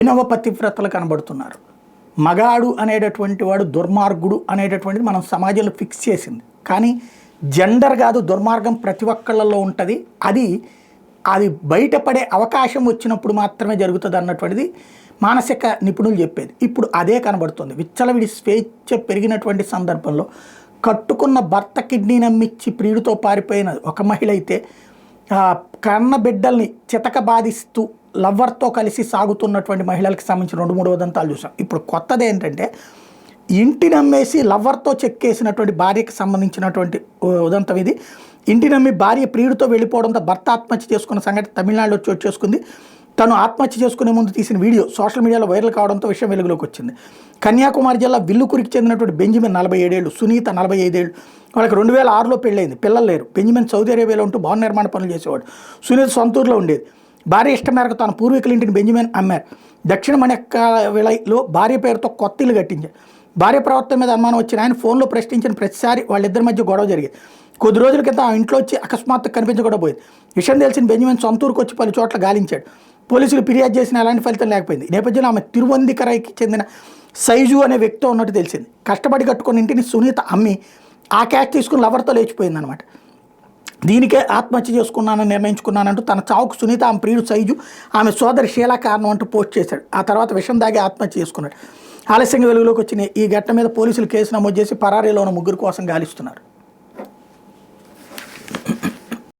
వైష్ణవ పతివ్రతలు కనబడుతున్నారు. మగాడు అనేటటువంటి వాడు దుర్మార్గుడు అనేటటువంటిది మనం సమాజంలో ఫిక్స్ చేసింది. కానీ జెండర్ కాదు, దుర్మార్గం ప్రతి ఒక్కళ్ళలో ఉంటుంది. అది బయటపడే అవకాశం వచ్చినప్పుడు మాత్రమే జరుగుతుంది అన్నటువంటిది మానసిక నిపుణులు చెప్పేది. ఇప్పుడు అదే కనబడుతుంది. విచ్చలవిడి స్వేచ్ఛ పెరిగినటువంటి సందర్భంలో కట్టుకున్న భర్త కిడ్నీ నమ్మిచ్చి ప్రియుడితో పారిపోయిన ఒక మహిళ అయితే కన్న బిడ్డల్ని చితక బాధిస్తూ లవ్వర్తో కలిసి సాగుతున్నటువంటి మహిళలకు సంబంధించిన 2-3 ఉదంతాలు చూసాం. ఇప్పుడు కొత్తది ఏంటంటే ఇంటి నమ్మేసి లవ్వర్తో చెక్కేసినటువంటి భార్యకి సంబంధించినటువంటి ఉదంతం ఇది. ఇంటి నమ్మి భార్య ప్రియుడితో వెళ్ళిపోవడంతో భర్త ఆత్మహత్య చేసుకున్న సంఘటన తమిళనాడులో చోటు చేసుకుంది. తను ఆత్మహత్య చేసుకునే ముందు తీసిన వీడియో సోషల్ మీడియాలో వైరల్ కావడంతో విషయం వెలుగులోకి వచ్చింది. కన్యాకుమారి జిల్లా విల్లుకురికి చెందినటువంటి బెంజమిన్ 47 ఏళ్ళు, సునీత 45 ఏళ్ళు. వాళ్ళకి 2006లో పెళ్ళైంది, పిల్లలు లేరు. బెంజమిన్ సౌదీ అరేబియాలో ఉంటూ భవన నిర్మాణ పనులు చేసేవాడు. సునీత సొంతూరులో ఉండేది. భార్య ఇష్టం మేరకు తన పూర్వీకుల ఇంటిని బెంజమిన్ అమ్మారు. దక్షిణ మణిక్కవిలో భార్య పేరుతో కొత్త ఇల్లు కట్టించారు. భార్య ప్రవర్తన మీద అనుమానం వచ్చిన ఆయన ఫోన్లో ప్రశ్నించిన ప్రతిసారి వాళ్ళిద్దరి మధ్య గొడవ జరిగేది. కొద్ది రోజుల క్రితం ఆ ఇంట్లో వచ్చి అకస్మాత్తుగా కనిపించకుండా పోయింది. విషయం తెలిసిన బెంజమిన్ సొంతూరుకు వచ్చి పలు చోట్ల గాలించాడు. పోలీసులు ఫిర్యాదు చేసిన ఎలాంటి ఫలితం లేకపోయింది. ఈ నేపథ్యంలో ఆమె తిరువందికరైకి చెందిన సైజు అనే వ్యక్తితో ఉన్నట్టు తెలిసింది. కష్టపడి కట్టుకున్న ఇంటిని సునీత అమ్మి ఆ క్యాష్ తీసుకుని లవర్తో లేచిపోయిందనమాట. దీనికే ఆత్మహత్య చేసుకున్నానని నిర్ణయించుకున్నానంటూ తన చావుకు సునీత, ఆమె ప్రియుడు సైజు, ఆమె సోదరి షీలా కారణం అంటూ పోస్ట్ చేశాడు. ఆ తర్వాత విషం దాగి ఆత్మహత్య చేసుకున్నాడు. ఆలస్యంగా వెలుగులోకి వచ్చిన ఈ ఘటన మీద పోలీసులు కేసు నమోదు చేసి పరారీలో ఉన్న 3 కోసం గాలిస్తున్నారు.